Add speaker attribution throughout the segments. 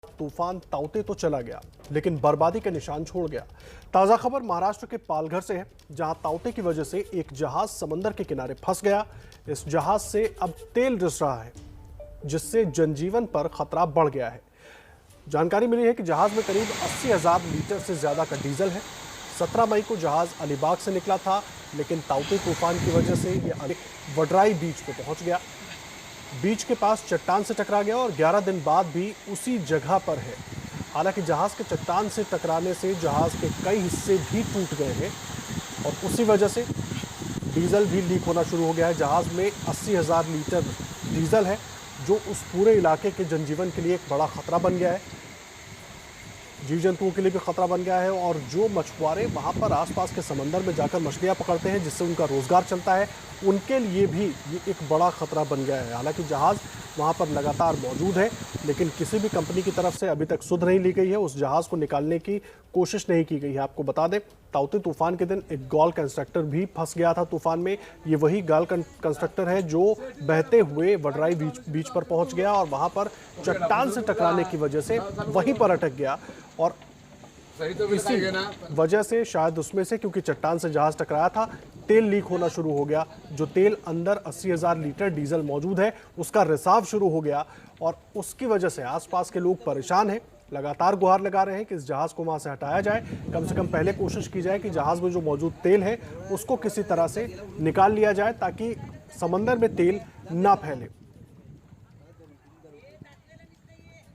Speaker 1: तूफान ताउते तो चला गया, लेकिन बर्बादी के निशान छोड़ गया। ताजा खबर महाराष्ट्र के पालघर से है, जहां ताउते की वजह से एक जहाज समंदर के किनारे फंस गया। इस जहाज से अब तेल रिस रहा है, जिससे जनजीवन पर खतरा बढ़ गया है। जानकारी मिली है कि जहाज में करीब 80,000 लीटर से ज्यादा का डीजल है। 17 मई को जहाज अलीबाग से निकला था, लेकिन ताउते तूफान की वजह से ये वडराई बीच पे पहुंच गया। बीच के पास चट्टान से टकरा गया और 11 दिन बाद भी उसी जगह पर है। हालांकि जहाज के चट्टान से टकराने से जहाज के कई हिस्से भी टूट गए हैं और उसी वजह से डीजल भी लीक होना शुरू हो गया है। जहाज में 80,000 लीटर डीजल है, जो उस पूरे इलाके के जनजीवन के लिए एक बड़ा खतरा बन गया है। जीव जंतुओं के लिए भी खतरा बन गया है और जो मछुआरे वहां पर आसपास के समंदर में जाकर मछलियां पकड़ते हैं, जिससे उनका रोजगार चलता है, उनके लिए भी ये एक बड़ा खतरा बन गया है। हालांकि जहाज वहां पर लगातार मौजूद है, लेकिन किसी भी कंपनी की तरफ से अभी तक सुध नहीं ली गई है। उस जहाज को निकालने की कोशिश नहीं की गई है। आपको बता दें, ताउते तूफान के दिन एक गॉल कंस्ट्रक्टर भी फंस गया था तूफान में। ये वही गॉल कंस्ट्रक्टर है जो बहते हुए वडराई बीच पर पहुंच गया और वहां पर चट्टान से टकराने की वजह से वहीं पर अटक गया। और इसी वजह से शायद उसमें से, क्योंकि चट्टान से जहाज टकराया था, तेल लीक होना शुरू हो गया। जो तेल अंदर 80,000 लीटर डीजल मौजूद है, उसका रिसाव शुरू हो गया और उसकी वजह से आसपास के लोग परेशान हैं। लगातार गुहार लगा रहे हैं कि इस जहाज को वहां से हटाया जाए। कम से कम पहले कोशिश की जाए कि जहाज में जो मौजूद तेल है उसको किसी तरह से निकाल लिया जाए, ताकि समंदर में तेल ना फैले।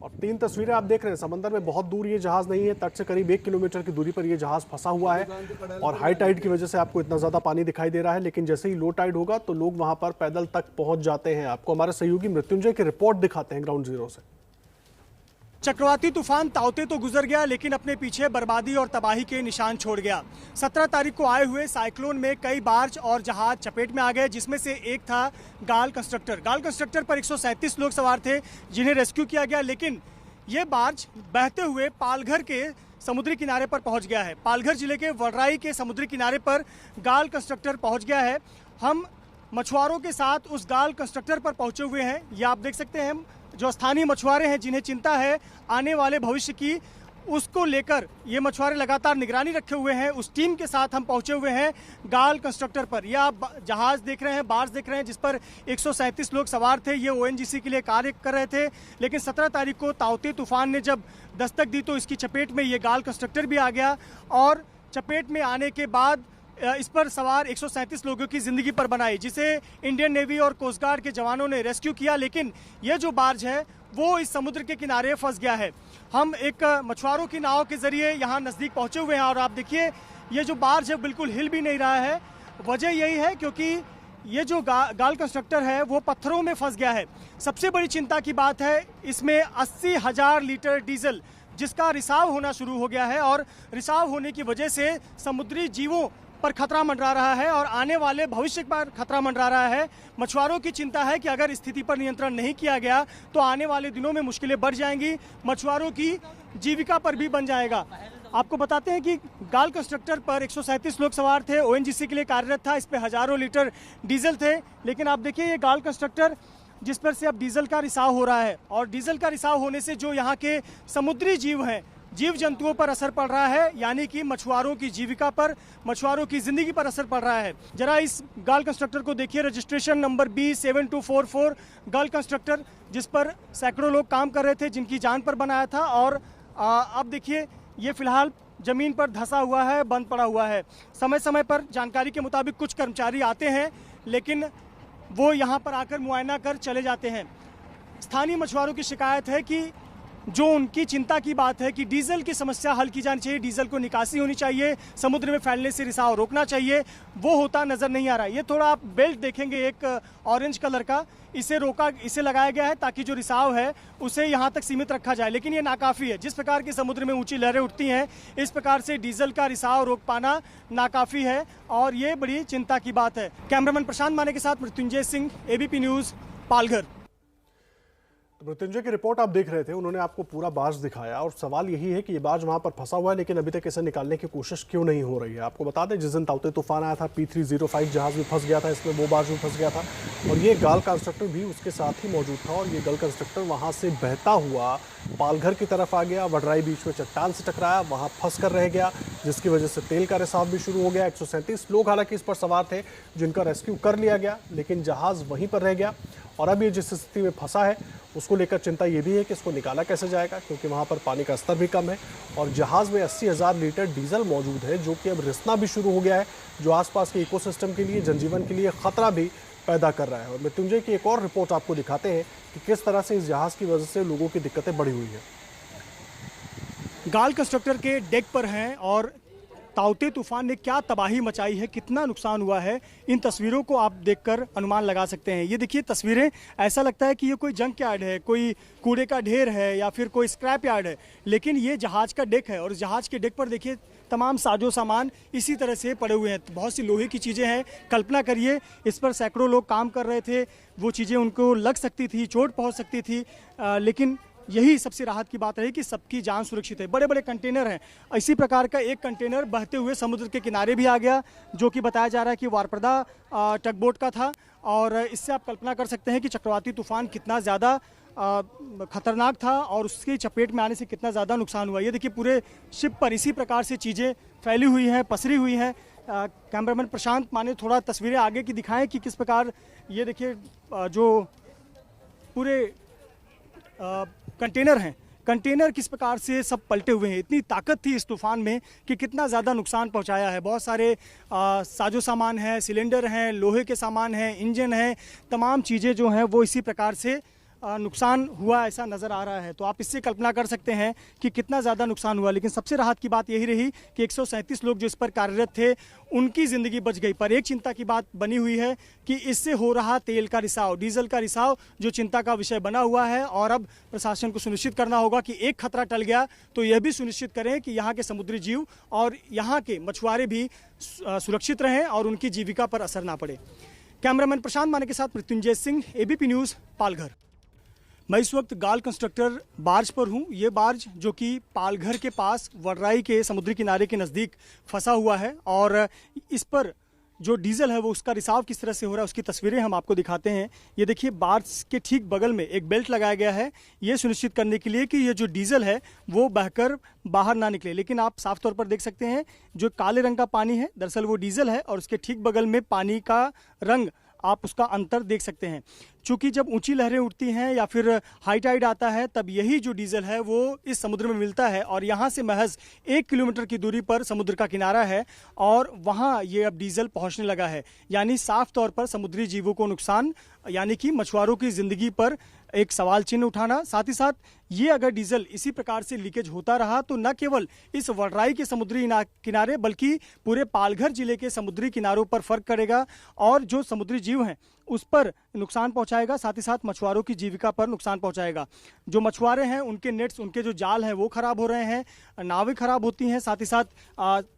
Speaker 1: और 3 तस्वीरें आप देख रहे हैं। समंदर में बहुत दूर ये जहाज नहीं है, तट से करीब 1 किलोमीटर की दूरी पर ये जहाज फंसा हुआ है और हाई टाइड की वजह से आपको इतना ज्यादा पानी दिखाई दे रहा है। लेकिन जैसे ही लो टाइड होगा तो लोग वहां पर पैदल तक पहुंच जाते हैं। आपको हमारे सहयोगी मृत्युंजय की रिपोर्ट दिखाते हैं ग्राउंड जीरो से।
Speaker 2: चक्रवाती तूफान ताउते तो गुजर गया, लेकिन अपने पीछे बर्बादी और तबाही के निशान छोड़ गया। 17 तारीख को आए हुए साइक्लोन में कई बार्ज और जहाज चपेट में आ गए, जिसमें से एक था गाल कंस्ट्रक्टर। गाल कंस्ट्रक्टर पर 137 लोग सवार थे, जिन्हें रेस्क्यू किया गया, लेकिन ये बार्ज बहते हुए पालघर के समुद्री किनारे पर पहुंच गया है। पालघर जिले के वडराई के समुद्री किनारे पर गाल कंस्ट्रक्टर पहुंच गया है। हम मछुआरों के साथ उस गाल कंस्ट्रक्टर पर पहुंचे हुए हैं। ये आप देख सकते हैं, जो स्थानीय मछुआरे हैं, जिन्हें चिंता है आने वाले भविष्य की, उसको लेकर ये मछुआरे लगातार निगरानी रखे हुए हैं। उस टीम के साथ हम पहुंचे हुए हैं गाल कंस्ट्रक्टर पर। यह आप जहाज देख रहे हैं, बार्ज देख रहे हैं, जिस पर 137 लोग सवार थे। ये ओएनजीसी के लिए कार्य कर रहे थे, लेकिन 17 तारीख को ताउते तूफान ने जब दस्तक दी तो इसकी चपेट में ये गाल कंस्ट्रक्टर भी आ गया और चपेट में आने के बाद इस पर सवार 137 लोगों की जिंदगी पर बनाई, जिसे इंडियन नेवी और कोस्ट गार्ड के जवानों ने रेस्क्यू किया। लेकिन ये जो बार्ज है वो इस समुद्र के किनारे फंस गया है। हम एक मछुआरों की नाव के जरिए यहाँ नज़दीक पहुँचे हुए हैं और आप देखिए, ये जो बार्ज है बिल्कुल हिल भी नहीं रहा है। वजह यही है क्योंकि ये जो गाल कंस्ट्रक्टर है वो पत्थरों में फंस गया है। सबसे बड़ी चिंता की बात है, इसमें 80,000 लीटर डीजल जिसका रिसाव होना शुरू हो गया है और रिसाव होने की वजह से समुद्री जीवों पर खतरा मंडरा रहा है और आने वाले भविष्य पर खतरा मंडरा रहा है। मछुआरों की चिंता है कि अगर स्थिति पर नियंत्रण नहीं किया गया तो आने वाले दिनों में मुश्किलें बढ़ जाएंगी, मछुआरों की जीविका पर भी बन जाएगा। आपको बताते हैं कि गाल कंस्ट्रक्टर पर 137 लोग सवार थे, ओएनजीसी के लिए कार्यरत था। इस पर हजारों लीटर डीजल थे, लेकिन आप देखिए ये गाल कंस्ट्रक्टर जिस पर से अब डीजल का रिसाव हो रहा है और डीजल का रिसाव होने से जो यहाँ के समुद्री जीव हैं, जीव जंतुओं पर असर पड़ रहा है, यानी कि मछुआरों की जीविका पर, मछुआरों की जिंदगी पर असर पड़ रहा है। जरा इस गाल कंस्ट्रक्टर को देखिए, रजिस्ट्रेशन नंबर B7244 गाल कंस्ट्रक्टर, जिस पर सैकड़ों लोग काम कर रहे थे, जिनकी जान पर बनाया था। और अब देखिए ये फिलहाल जमीन पर धंसा हुआ है, बंद पड़ा हुआ है। समय समय पर जानकारी के मुताबिक कुछ कर्मचारी आते हैं, लेकिन वो यहाँ पर आकर मुआयना कर चले जाते हैं। स्थानीय मछुआरों की शिकायत है कि जो उनकी चिंता की बात है कि डीजल की समस्या हल की जानी चाहिए, डीजल को निकासी होनी चाहिए, समुद्र में फैलने से रिसाव रोकना चाहिए, वो होता नजर नहीं आ रहा है। ये थोड़ा आप बेल्ट देखेंगे एक ऑरेंज कलर का, इसे लगाया गया है ताकि जो रिसाव है उसे यहाँ तक सीमित रखा जाए, लेकिन ये नाकाफी है। जिस प्रकार के समुद्र में ऊंची लहरें उठती हैं, इस प्रकार से डीजल का रिसाव रोक पाना नाकाफी है और ये बड़ी चिंता की बात है। कैमरामैन प्रशांत माने के साथ मृत्युंजय सिंह, ABP न्यूज, पालघर।
Speaker 1: तो मृत्युंजय की रिपोर्ट आप देख रहे थे, उन्होंने आपको पूरा बार्ज दिखाया और सवाल यही है कि ये बार्ज वहां पर फंसा हुआ है, लेकिन अभी तक इसे निकालने की कोशिश क्यों नहीं हो रही है। आपको बता दें, जिस दिन ताउते तूफान आया था, P305 जहाज भी फंस गया था, इसमें वो बार्ज भी फंस गया था और ये गाल कंस्ट्रक्टर भी उसके साथ ही मौजूद था और ये गाल कंस्ट्रक्टर वहां से बहता हुआ पालघर की तरफ आ गया। वडराई बीच में चट्टान से टकराया, वहां फंस कर रह गया, जिसकी वजह से तेल का रिसाव भी शुरू हो गया। 137 लोग हालांकि इस पर सवार थे, जिनका रेस्क्यू कर लिया गया, लेकिन जहाज वहीं पर रह गया। और अब ये जिस स्थिति में फंसा है उसको लेकर चिंता ये भी है कि इसको निकाला कैसे जाएगा, क्योंकि वहाँ पर पानी का स्तर भी कम है और जहाज़ में 80,000 लीटर डीजल मौजूद है, जो कि अब रिसना भी शुरू हो गया है, जो आसपास के इकोसिस्टम के लिए, जनजीवन के लिए खतरा भी पैदा कर रहा है। और मृत्युंजय की एक और रिपोर्ट आपको दिखाते हैं कि किस तरह से इस जहाज़ की वजह से लोगों की दिक्कतें बढ़ी हुई है।
Speaker 2: गाल कंस्ट्रक्टर के डेक पर हैं और ताउते तूफान ने क्या तबाही मचाई है, कितना नुकसान हुआ है, इन तस्वीरों को आप देखकर अनुमान लगा सकते हैं। ये देखिए तस्वीरें, ऐसा लगता है कि ये कोई जंक यार्ड है, कोई कूड़े का ढेर है या फिर कोई स्क्रैप यार्ड है, लेकिन ये जहाज का डेक है और जहाज के डेक पर देखिए तमाम साजो सामान इसी तरह से पड़े हुए हैं। बहुत सी लोहे की चीज़ें हैं। कल्पना करिए इस पर सैकड़ों लोग काम कर रहे थे, वो चीज़ें उनको लग सकती थी, चोट पहुँच सकती थी, लेकिन यही सबसे राहत की बात रही कि सबकी जान सुरक्षित है। बड़े बड़े कंटेनर हैं, इसी प्रकार का एक कंटेनर बहते हुए समुद्र के किनारे भी आ गया, जो कि बताया जा रहा है कि वारप्रदा टगबोट का था। और इससे आप कल्पना कर सकते हैं कि चक्रवाती तूफान कितना ज़्यादा खतरनाक था और उसकी चपेट में आने से कितना ज़्यादा नुकसान हुआ। ये देखिए पूरे शिप पर इसी प्रकार से चीज़ें फैली हुई हैं, पसरी हुई हैं। कैमरामैन प्रशांत माने थोड़ा तस्वीरें आगे की दिखाएं कि किस प्रकार ये देखिए जो पूरे कंटेनर हैं, कंटेनर किस प्रकार से सब पलटे हुए हैं। इतनी ताकत थी इस तूफान में कि कितना ज़्यादा नुकसान पहुंचाया है। बहुत सारे साजो सामान हैं, सिलेंडर हैं, लोहे के सामान हैं, इंजन हैं, तमाम चीज़ें जो हैं वो इसी प्रकार से नुकसान हुआ ऐसा नज़र आ रहा है। तो आप इससे कल्पना कर सकते हैं कि कितना ज़्यादा नुकसान हुआ। लेकिन सबसे राहत की बात यही रही कि 137 लोग जो इस पर कार्यरत थे उनकी ज़िंदगी बच गई। पर एक चिंता की बात बनी हुई है कि इससे हो रहा तेल का रिसाव, डीजल का रिसाव, जो चिंता का विषय बना हुआ है। और अब प्रशासन को सुनिश्चित करना होगा कि एक खतरा टल गया तो यह भी सुनिश्चित करें कि यहाँ के समुद्री जीव और यहाँ के मछुआरे भी सुरक्षित रहें और उनकी जीविका पर असर ना पड़े। कैमरामैन प्रशांत माने के साथ मृत्युंजय सिंह, ABP न्यूज़, पालघर। मैं इस वक्त गाल कंस्ट्रक्टर बार्ज पर हूँ। ये बार्ज जो कि पालघर के पास वडराई के समुद्री किनारे के नज़दीक फंसा हुआ है और इस पर जो डीजल है वो उसका रिसाव किस तरह से हो रहा है उसकी तस्वीरें हम आपको दिखाते हैं। ये देखिए बार्ज के ठीक बगल में एक बेल्ट लगाया गया है, ये सुनिश्चित करने के लिए कि ये जो डीजल है वो बहकर बाहर ना निकले। लेकिन आप साफ तौर पर देख सकते हैं जो काले रंग का पानी है दरअसल वो डीजल है और उसके ठीक बगल में पानी का रंग, आप उसका अंतर देख सकते हैं। चूँकि जब ऊंची लहरें उठती हैं या फिर हाई टाइड आता है तब यही जो डीजल है वो इस समुद्र में मिलता है और यहाँ से महज 1 किलोमीटर की दूरी पर समुद्र का किनारा है और वहाँ ये अब डीजल पहुँचने लगा है। यानी साफ तौर पर समुद्री जीवों को नुकसान, यानी कि मछुआरों की ज़िंदगी पर एक सवाल चिन्ह उठाना। साथ ही साथ ये अगर डीजल इसी प्रकार से लीकेज होता रहा तो न केवल इस वडराई के समुद्री किनारे बल्कि पूरे पालघर जिले के समुद्री किनारों पर फर्क करेगा और जो समुद्री जीव हैं उस पर नुकसान पहुंचाएगा, साथ ही साथ मछुआरों की जीविका पर नुकसान पहुंचाएगा। जो मछुआरे हैं उनके नेट्स, उनके जो जाल हैं वो खराब हो रहे हैं, नावें खराब होती हैं, साथ ही साथ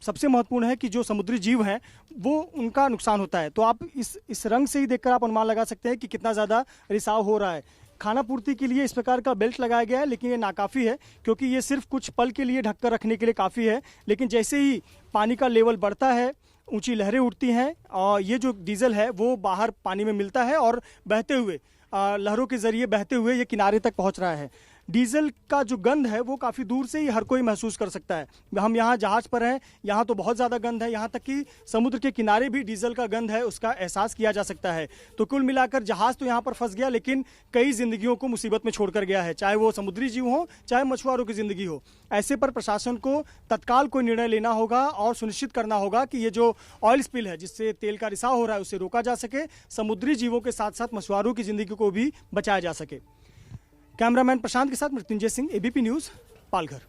Speaker 2: सबसे महत्वपूर्ण है कि जो समुद्री जीव हैं वो उनका नुकसान होता है। तो आप इस रंग से ही देखकर आप अनुमान लगा सकते हैं कि कितना ज़्यादा रिसाव हो रहा है। खाना पूर्ति के लिए इस प्रकार का बेल्ट लगाया गया है लेकिन ये नाकाफ़ी है क्योंकि ये सिर्फ कुछ पल के लिए ढककर रखने के लिए काफ़ी है। लेकिन जैसे ही पानी का लेवल बढ़ता है, ऊंची लहरें उठती हैं और ये जो डीजल है वो बाहर पानी में मिलता है और बहते हुए लहरों के ज़रिए बहते हुए ये किनारे तक पहुंच रहा है। डीजल का जो गंध है वो काफ़ी दूर से ही हर कोई महसूस कर सकता है। हम यहाँ जहाज पर हैं, यहाँ तो बहुत ज़्यादा गंध है, यहाँ तक कि समुद्र के किनारे भी डीजल का गंध है, उसका एहसास किया जा सकता है। तो कुल मिलाकर जहाज़ तो यहाँ पर फंस गया लेकिन कई जिंदगियों को मुसीबत में छोड़कर गया है, चाहे वो समुद्री जीव हो चाहे मछुआरों की ज़िंदगी हो। ऐसे पर प्रशासन को तत्काल कोई निर्णय लेना होगा और सुनिश्चित करना होगा कि ये जो ऑयल स्पिल है जिससे तेल का रिसाव हो रहा है उसे रोका जा सके, समुद्री जीवों के साथ साथ मछुआरों की ज़िंदगी को भी बचाया जा सके। कैमरामैन प्रशांत के साथ मृत्युंजय सिंह, ABP न्यूज़, पालघर।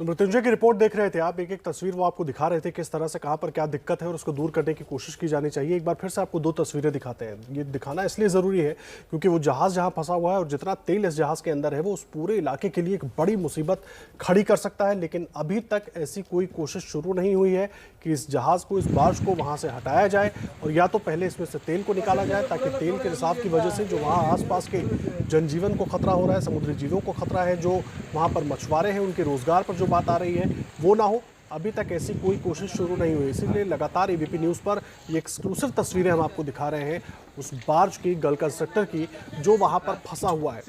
Speaker 1: तो मृत्युंजय की रिपोर्ट देख रहे थे आप, एक एक तस्वीर वो आपको दिखा रहे थे किस तरह से कहाँ पर क्या दिक्कत है और उसको दूर करने की कोशिश की जानी चाहिए। एक बार फिर से आपको 2 तस्वीरें दिखाते हैं। ये दिखाना इसलिए ज़रूरी है क्योंकि वो जहाज़ जहाँ फंसा हुआ है और जितना तेल इस जहाज़ के अंदर है वो उस पूरे इलाके के लिए एक बड़ी मुसीबत खड़ी कर सकता है। लेकिन अभी तक ऐसी कोई कोशिश शुरू नहीं हुई है कि इस जहाज़ को, इस बार्ज को वहाँ से हटाया जाए और या तो पहले इसमें से तेल को निकाला जाए ताकि तेल के रिसाव की वजह से जो वहाँ आसपास के जनजीवन को खतरा हो रहा है, समुद्री जीवों को खतरा है, जो वहाँ पर मछुआरे हैं उनके रोजगार पर जो बात आ रही है वो ना हो। अभी तक ऐसी कोई कोशिश शुरू नहीं हुई, इसीलिए लगातार एबीपी न्यूज़ पर ये एक्सक्लूसिव तस्वीरें हम आपको दिखा रहे हैं उस बार्ज की, गल कंस्ट्रक्टर की, जो वहां पर फंसा हुआ है।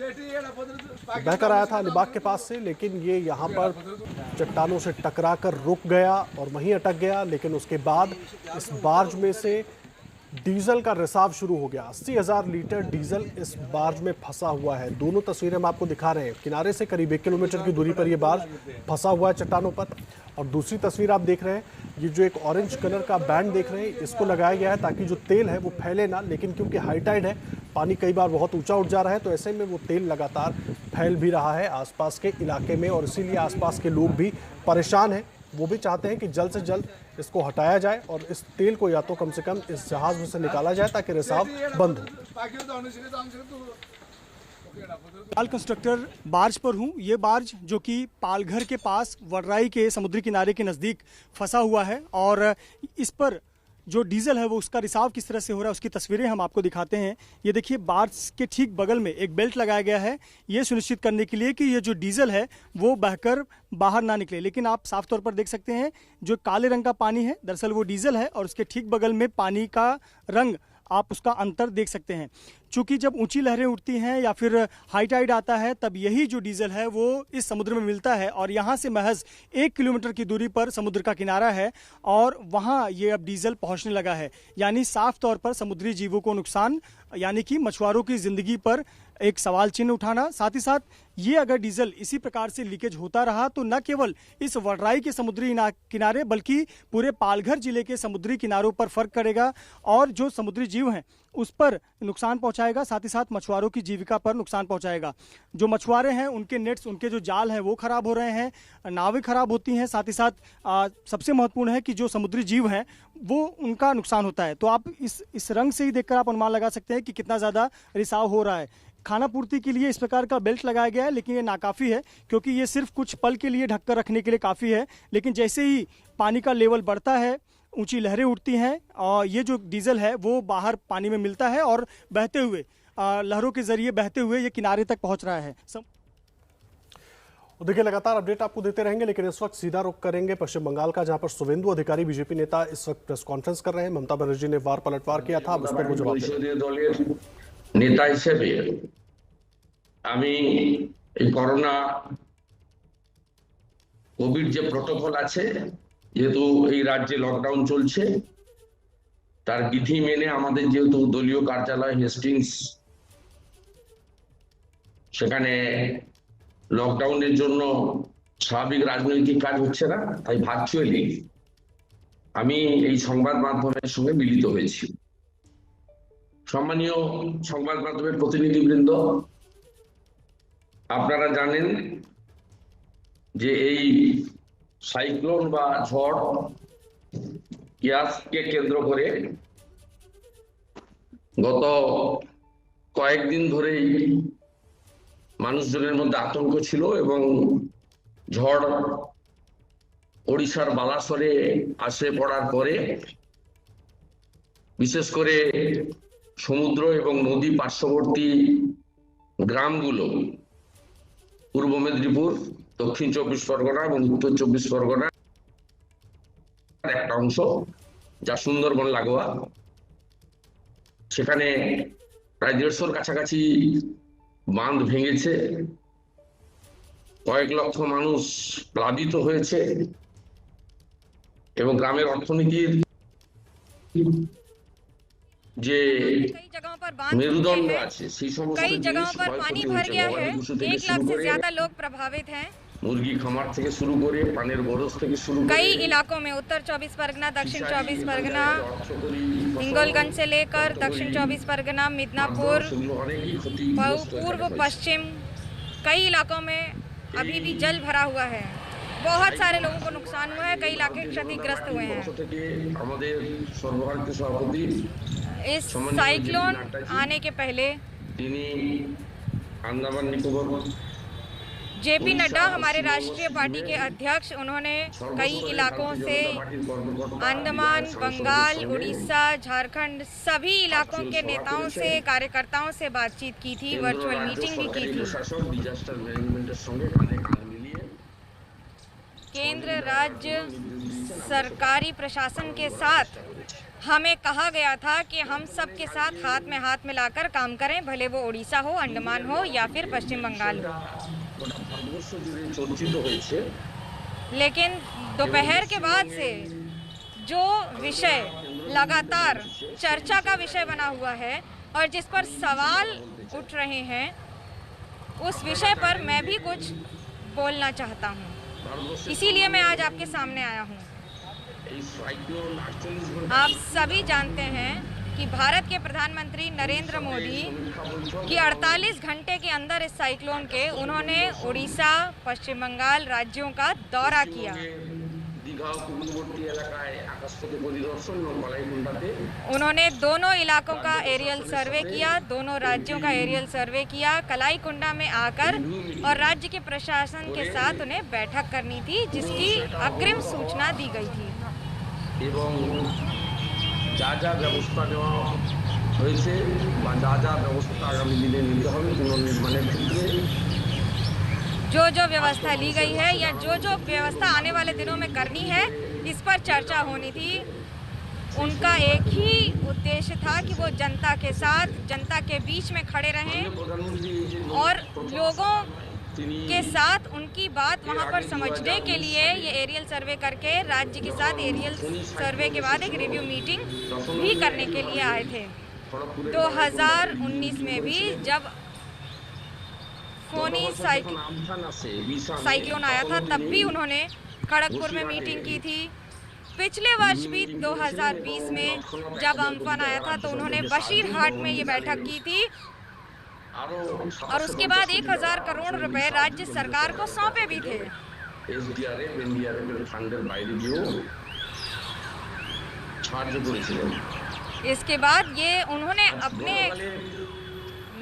Speaker 1: बहकर आया था अलीबाग के पास से, लेकिन ये यहाँ पर चट्टानों से टकरा कर रुक गया और वहीं अटक गया। लेकिन उसके बाद इस बार्ज में से डीजल का रिसाव शुरू हो गया। 80,000 लीटर डीजल इस बार्ज में फंसा हुआ है। दोनों तस्वीरें हम आपको दिखा रहे हैं। किनारे से करीब 1 किलोमीटर की दूरी पर यह बार्ज फंसा हुआ है चट्टानों पर। और दूसरी तस्वीर आप देख रहे हैं, ये जो एक ऑरेंज कलर का बैंड देख रहे हैं, इसको लगाया गया है ताकि जो तेल है वो फैले ना। लेकिन क्योंकि हाई टाइड है, पानी कई बार बहुत ऊंचा उठ जा रहा है, तो ऐसे में वो तेल लगातार फैल भी रहा है आसपास के इलाके में। और इसीलिए आसपास के लोग भी परेशान हैं। वो भी चाहते हैं कि जल्द से जल्द इसको हटाया जाए और इस तेल को या तो कम से कम इस जहाज में से निकाला जाए ताकि रिसाव बंद हो।
Speaker 2: पाल कंस्ट्रक्टर बार्ज पर हूँ। ये बार्ज जो कि पालघर के पास वडराई के समुद्री किनारे के नज़दीक फंसा हुआ है और इस पर जो डीजल है वो उसका रिसाव किस तरह से हो रहा है उसकी तस्वीरें हम आपको दिखाते हैं। ये देखिए, बार्ज के ठीक बगल में एक बेल्ट लगाया गया है ये सुनिश्चित करने के लिए कि ये जो डीजल है वो बहकर बाहर ना निकले। लेकिन आप साफ तौर पर देख सकते हैं जो काले रंग का पानी है दरअसल वो डीजल है और उसके ठीक बगल में पानी का रंग, आप उसका अंतर देख सकते हैं। चूंकि जब ऊंची लहरें उठती हैं या फिर हाई टाइड आता है तब यही जो डीजल है वो इस समुद्र में मिलता है और यहाँ से महज 1 किलोमीटर की दूरी पर समुद्र का किनारा है और वहाँ ये अब डीजल पहुँचने लगा है। यानी साफ तौर पर समुद्री जीवों को नुकसान, यानी कि मछुआरों की जिंदगी पर एक सवाल चिन्ह उठाना। साथ ही साथ ये अगर डीजल इसी प्रकार से लीकेज होता रहा तो न केवल इस वडराई के समुद्री किनारे बल्कि पूरे पालघर जिले के समुद्री किनारों पर फर्क करेगा और जो समुद्री जीव हैं उस पर नुकसान पहुंचाएगा। साथ ही साथ मछुआरों की जीविका पर नुकसान पहुंचाएगा। जो मछुआरे हैं उनके नेट्स, उनके जो जाल हैं वो खराब हो रहे हैं, नावें खराब होती हैं। साथ ही साथ सबसे महत्वपूर्ण है कि जो समुद्री जीव हैं वो उनका नुकसान होता है। तो आप इस रंग से ही देखकर आप अनुमान लगा सकते हैं कि कितना ज़्यादा रिसाव हो रहा है। खाना पूर्ति के लिए इस प्रकार का बेल्ट लगाया गया है, लेकिन ये नाकाफ़ी है क्योंकि ये सिर्फ कुछ पल के लिए ढककर रखने के लिए काफ़ी है। लेकिन जैसे ही पानी का लेवल बढ़ता है, ऊंची लहरें उठती हैं और ये जो डीजल है वो बाहर पानी में मिलता है और बहते हुए लहरों के जरिए बहते हुए ये किनारे तक पहुंच रहा है।
Speaker 1: देखिए, लगातार अपडेट आपको देते रहेंगे, लेकिन इस वक्त सीधा रुख करेंगे पश्चिम बंगाल का, जहां पर शुवेंदु अधिकारी बीजेपी नेता इस वक्त प्रेस कॉन्फ्रेंस कर रहे हैं। ममता बनर्जी ने वार पलटवार किया था, उस पर वो जवाब दे रहे हैं।
Speaker 3: नेता हिसेबे আমি এই করোনা কোভিড যে প্রটোকল আছে, যেহেতু এই রাজ্যে লকডাউন চলছে, তার বিধি মেনে আমাদের যেহেতু দলীয় কার্যালয় হেস্টিংস, সেখানে লকডাউনের জন্য স্বাভাবিক রাজনৈতিক কাজ হচ্ছে না, তাই ভার্চুয়ালি আমি এই সংবাদ মাধ্যমের সঙ্গে মিলিত হয়েছি। সম্মানীয় সংবাদ মাধ্যমের প্রতিনিধিবৃন্দ, আপনারা জানেন যে এই সাইক্লোন বা ঝড় ইয়াসকে কেন্দ্র করে গত কয়েকদিন ধরেই মানুষজনের মধ্যে আতঙ্ক ছিল এবং ঝড় ওড়িশার বালাসরে আসে পড়ার পরে বিশেষ করে সমুদ্র এবং নদী পার্শ্ববর্তী গ্রামগুলো পূর্ব মেদিনীপুর, দক্ষিণ 24 পরগনা এবং উত্তর 24 পরগনা একটা অংশ যা সুন্দরবন লাগোয়া, সেখানে প্রায় 150-র কাছাকাছি বাঁধ ভেঙেছে, কয়েক লক্ষ মানুষ প্লাবিত হয়েছে এবং গ্রামের অর্থনীতির যে मेरुदंड আছে সেই সমস্ত
Speaker 4: कई जगहों पर पानी भर गया है। 1 लाख से ज्यादा लोग प्रभावित हैं।
Speaker 3: मुर्गी खामार থেকে শুরু করে পানের বরজ থেকে শুরু করে
Speaker 4: कई इलाकों में उत्तर 24 परगना, दक्षिण 24 परगना, हिंगोलगंज से लेकर दक्षिण 24 परगना, मिदनापुर, पूर्व पश्चिम, कई इलाकों में अभी भी जल भरा हुआ है। बहुत सारे लोगों को नुकसान हुआ है, कई इलाके क्षतिग्रस्त हुए हैं।
Speaker 3: আমাদের সর্বভারতীয় সভাপতি
Speaker 4: इस साइक्लोन आने के पहले
Speaker 3: তিনি अंडमान निकोबार
Speaker 4: जेपी नड्डा, हमारे राष्ट्रीय पार्टी के अध्यक्ष, उन्होंने कई इलाकों से अंडमान, बंगाल, उड़ीसा, झारखंड सभी इलाकों के नेताओं से, कार्यकर्ताओं से बातचीत की थी, वर्चुअल मीटिंग भी की थी। केंद्र राज्य सरकारी प्रशासन के साथ हमें कहा गया था कि हम सबके साथ हाथ मिलाकर काम करें, भले वो उड़ीसा हो, अंडमान हो या फिर पश्चिम बंगाल हो। लेकिन दोपहर के बाद से जो विषय लगातार चर्चा का विषय बना हुआ है और जिस पर सवाल उठ रहे हैं, उस विषय पर मैं भी कुछ बोलना चाहता हूँ। इसीलिए मैं आज आपके सामने आया हूँ। आप सभी जानते हैं कि भारत के प्रधानमंत्री नरेंद्र मोदी की 48 घंटे के अंदर इस साइक्लोन के उन्होंने उड़ीसा, पश्चिम बंगाल राज्यों का दौरा किया। उन्होंने दोनों इलाकों का एरियल सर्वे किया, दोनों राज्यों का एरियल सर्वे किया, कलाईकुंडा में आकर और राज्य के प्रशासन के साथ उन्हें बैठक करनी थी, जिसकी अग्रिम सूचना दी गई थी।
Speaker 3: এবং যা যা ব্যবস্থা নেওয়া হয়েছে বা যা যা ব্যবস্থা আগামী দিনে নিতে হবে পুনর্নির্মাণের ক্ষেত্রে,
Speaker 4: जो व्यवस्था ली गई है या जो व्यवस्था आने वाले दिनों में करनी है, इस पर चर्चा होनी थी। उनका एक ही उद्देश्य था कि वो जनता के साथ, जनता के बीच में खड़े रहें और लोगों के साथ उनकी बात वहां पर समझने के लिए ये एरियल सर्वे करके राज्य के साथ एरियल सर्वे के बाद एक रिव्यू मीटिंग भी करने के लिए आए थे। 2019 में भी जब फोनी साइक्लोन आया था, तब भी उन्होंने खड़गपुर में मीटिंग की थी। पिछले वर्ष भी 2020 में जब अम्फान आया था तो उन्होंने बशीरहाट में ये बैठक की थी और उसके बाद 1000 करोड़ रुपए राज्य सरकार को सौंपे भी थे। इसके बाद ये उन्होंने अपने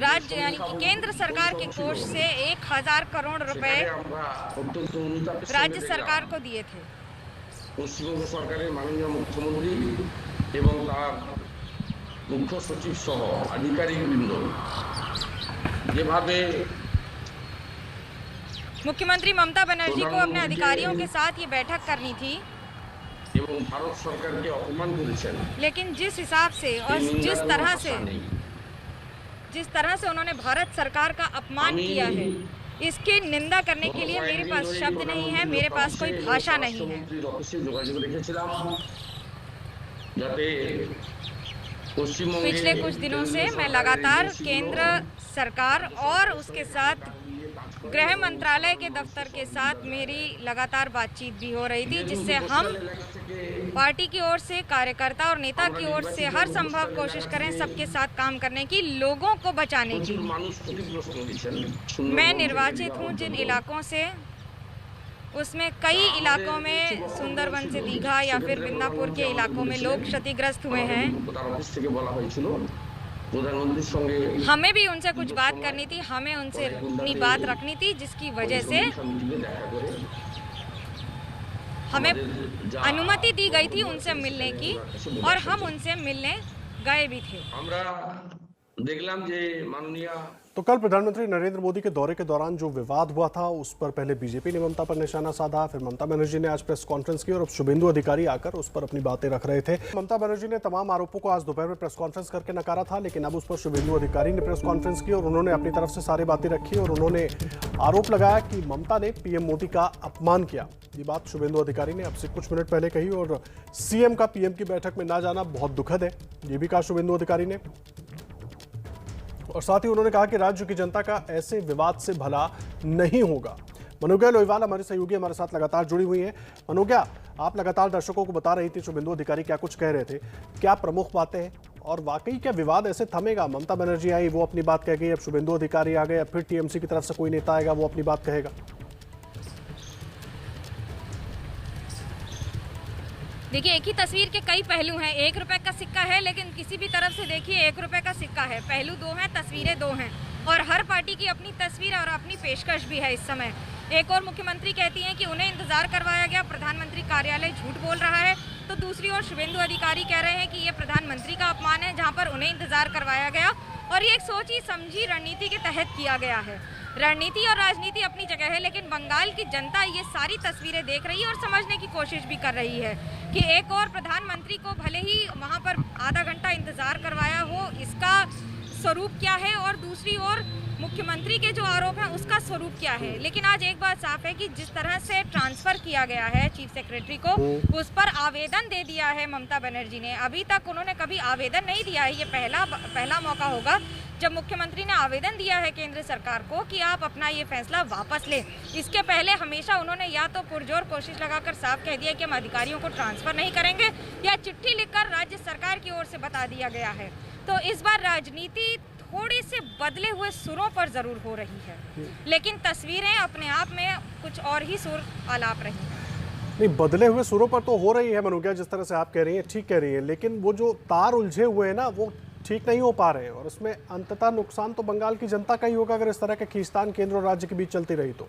Speaker 4: राज्य यानी कि केंद्र सरकार के कोष से 1000 करोड़ रुपए राज्य सरकार को दिए थे।
Speaker 3: পশ্চিমবঙ্গ সরকারের মাননীয় মুখ্যমন্ত্রী এবং তার মুখ্য সচিব সহ আধিকারিকবৃন্দ যেভাবে
Speaker 4: मुख्यमंत्री ममता बनर्जी को अपने अधिकारियों के साथ ये बैठक करनी थी,
Speaker 3: এবং ভারত সরকারকে অপমান করেছেন,
Speaker 4: लेकिन जिस हिसाब से और जिस तरह से उन्होंने भारत सरकार का अपमान किया है, इसकी निंदा करने के लिए मेरे पास शब्द नहीं है, मेरे पास कोई भाषा नहीं है। पिछले कुछ दिनों से मैं लगातार केंद्र सरकार और उसके साथ गृह मंत्रालय के दफ्तर के साथ मेरी लगातार बातचीत भी हो रही थी, जिससे हम पार्टी की ओर से, कार्यकर्ता और नेता की ओर से हर संभव कोशिश करें सबके साथ काम करने की, लोगों को बचाने की। मैं निर्वाचित हूं जिन इलाकों से, उसमें कई इलाकों में सुंदरबन से दीघा या फिर मिदनापुर के इलाकों में लोग क्षतिग्रस्त हुए हैं। हमें भी उनसे कुछ बात करनी थी, हमें उनसे अपनी बात रखनी थी, जिसकी वजह से हमें अनुमति दी गई थी उनसे मिलने की और हम उनसे मिलने गए भी थे।
Speaker 1: तो कल प्रधानमंत्री नरेंद्र मोदी के दौरे के दौरान जो विवाद हुआ था, उस पर पहले बीजेपी ने ममता पर निशाना साधा, फिर ममता बनर्जी ने आज प्रेस कॉन्फ्रेंस की और अब शुभेंदु अधिकारी आकर उस पर अपनी बातें रख रहे थे। ममता बनर्जी ने तमाम आरोपों को आज दोपहर में प्रेस कॉन्फ्रेंस करके नकारा था, लेकिन अब उस पर शुभेंदु अधिकारी ने प्रेस कॉन्फ्रेंस की और उन्होंने अपनी तरफ से सारी बातें रखी और उन्होंने आरोप लगाया कि ममता ने पीएम मोदी का अपमान किया। ये बात शुभेंदु अधिकारी ने अब से कुछ मिनट पहले कही और सीएम का पीएम की बैठक में ना जाना बहुत दुखद है, ये भी कहा शुभेंदु अधिकारी ने। और साथ ही उन्होंने कहा कि राज्य की जनता का ऐसे विवाद से भला नहीं होगा। मनोज्ञा लोहिवाल हमारे सहयोगी हमारे साथ लगातार जुड़ी हुई हैं। मनोज्ञा, आप लगातार दर्शकों को बता रही थी शुभेंदु अधिकारी क्या कुछ कह रहे थे, क्या प्रमुख बातें हैं और वाकई क्या विवाद ऐसे थमेगा? ममता बनर्जी आई, वो अपनी बात कह गई, अब शुभेंदु अधिकारी आ गए, अब फिर टीएमसी की तरफ से कोई नेता आएगा, वो अपनी बात कहेगा।
Speaker 4: देखिए, एक ही तस्वीर के कई पहलू हैं। 1 रुपए का सिक्का है, लेकिन किसी भी तरफ से देखिए 1 रुपए का सिक्का है। पहलू 2 हैं, तस्वीरें 2 हैं और हर पार्टी की अपनी तस्वीर और अपनी पेशकश भी है। इस समय एक और मुख्यमंत्री कहती हैं कि उन्हें इंतजार करवाया गया, प्रधानमंत्री कार्यालय झूठ बोल रहा है, तो दूसरी ओर शुभेंदु अधिकारी कह रहे हैं कि ये प्रधानमंत्री का अपमान है, जहां पर उन्हें इंतजार करवाया गया और ये एक सोची समझी रणनीति के तहत किया गया है। रणनीति और राजनीति अपनी जगह है, लेकिन बंगाल की जनता ये सारी तस्वीरें देख रही है और समझने की कोशिश भी कर रही है कि एक और प्रधानमंत्री को भले ही वहाँ पर आधा घंटा इंतजार करवाया हो, इसका स्वरूप क्या है, और दूसरी ओर मुख्यमंत्री के जो आरोप हैं उसका स्वरूप क्या है। लेकिन आज एक बात साफ है कि जिस तरह से ट्रांसफर किया गया है चीफ सेक्रेटरी को, उस पर आवेदन दे दिया है ममता बनर्जी ने। अभी तक उन्होंने कभी आवेदन नहीं दिया है, ये पहला मौका होगा जब मुख्यमंत्री ने आवेदन दिया है केंद्र सरकार को कि आप अपना ये फैसला वापस लें। इसके पहले हमेशा उन्होंने या तो पुरजोर कोशिश लगाकर साफ कह दिया कि हम अधिकारियों को ट्रांसफर नहीं करेंगे, या चिट्ठी लिखकर राज्य सरकार की ओर से बता दिया गया है। तो इस बार राजनीति थोड़ी से बदले हुए सुरों पर जरूर हो रही है, लेकिन तस्वीरें अपने आप में कुछ और ही सुर आलाप रही हैं।
Speaker 1: नहीं, बदले हुए सुरों पर तो हो रही है मनोज्ञा, जिस तरह से आप कह रही हैं ठीक कह रही हैं, लेकिन वो जो तार उलझे हुए हैं ना वो ठीक नहीं हो पा रहे हैं, और इसमें अंततः नुकसान तो बंगाल की जनता का ही होगा अगर इस तरह के खींचतान केंद्र और राज्य के बीच चलती रही तो।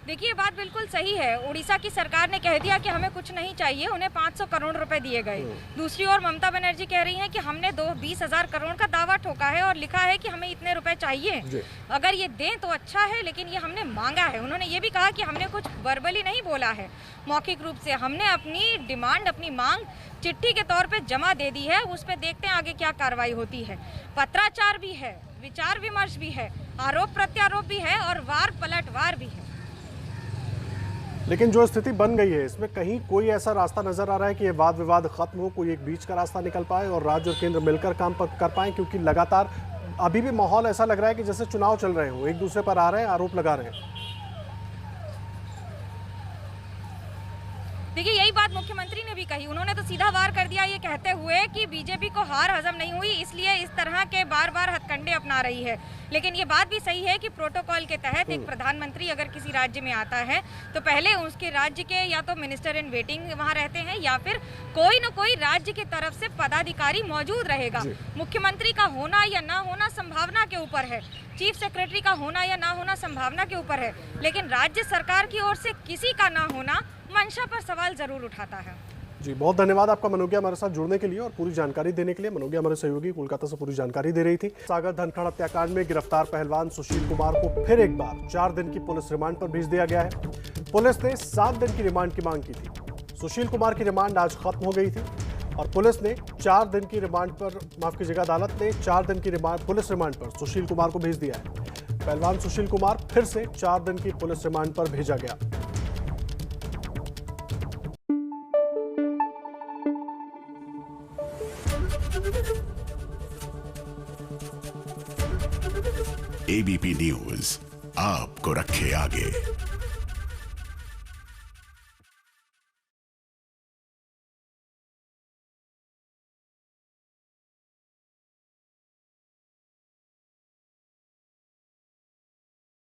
Speaker 4: देखिए, ये बात बिल्कुल सही है। उड़ीसा की सरकार ने कह दिया कि हमें कुछ नहीं चाहिए, उन्हें 500 करोड़ रुपए दिए गए। दूसरी ओर ममता बनर्जी कह रही हैं कि हमने 20,000 करोड़ का दावा ठोका है और लिखा है कि हमें इतने रुपए चाहिए। अगर ये दें तो अच्छा है, लेकिन ये हमने मांगा है। उन्होंने ये भी कहा कि हमने कुछ वर्बली नहीं बोला है, मौखिक रूप से हमने अपनी डिमांड, अपनी मांग चिट्ठी के तौर पर जमा दे दी है। उस पर देखते हैं आगे क्या कार्रवाई होती है। पत्राचार भी है, विचार विमर्श भी है, आरोप प्रत्यारोप भी है और वार पलटवार भी है।
Speaker 1: लेकिन जो स्थिति बन गई है इसमें कहीं कोई ऐसा रास्ता नजर आ रहा है कि ये वाद विवाद खत्म हो, कोई एक बीच का रास्ता निकल पाए और राज्य और केंद्र मिलकर काम कर पाए? क्योंकि लगातार अभी भी माहौल ऐसा लग रहा है कि जैसे चुनाव चल रहे हो, एक दूसरे पर आ रहे हैं, आरोप लगा रहे हैं।
Speaker 4: देखिए, यही बात मुख्यमंत्री ने भी कही। उन्होंने तो सीधा वार कर दिया ये कहते हुए कि बीजेपी को हार हजम नहीं हुई, इसलिए इस तरह के बार बार हथकंडे अपना रही है। लेकिन ये बात भी सही है कि प्रोटोकॉल के तहत एक प्रधानमंत्री अगर किसी राज्य में आता है तो पहले उसके राज्य के या तो मिनिस्टर इन वेटिंग वहाँ रहते हैं, या फिर कोई न कोई राज्य की तरफ से पदाधिकारी मौजूद रहेगा। मुख्यमंत्री का होना या ना होना संभावना के ऊपर है, चीफ सेक्रेटरी का होना या ना होना संभावना के ऊपर है, लेकिन राज्य सरकार की ओर से किसी का ना होना मंशा पर सवाल जरूर उठाता है।
Speaker 1: जी, बहुत धन्यवाद आपका मनोज्ञा हमारे साथ जुड़ने के लिए और पूरी जानकारी देने के लिए। मनोज्ञा हमारे सहयोगी कोलकाता से पूरी जानकारी दे रही थी। सागर धनखड़ हत्याकांड में गिरफ्तार पहलवान सुशील कुमार को फिर एक बार 4 दिन की पुलिस रिमांड पर भेज दिया गया है। पुलिस ने 7 दिन की रिमांड की मांग की थी। सुशील कुमार की रिमांड आज खत्म हो गई थी और पुलिस ने 4 दिन की रिमांड पर, माफ कीजिएगा, अदालत ने 4 दिन की पुलिस रिमांड पर सुशील कुमार को भेज दिया है। पहलवान सुशील कुमार फिर से 4 दिन की पुलिस रिमांड पर भेजा गया।
Speaker 5: एबीपी न्यूज आपको रखे आगे।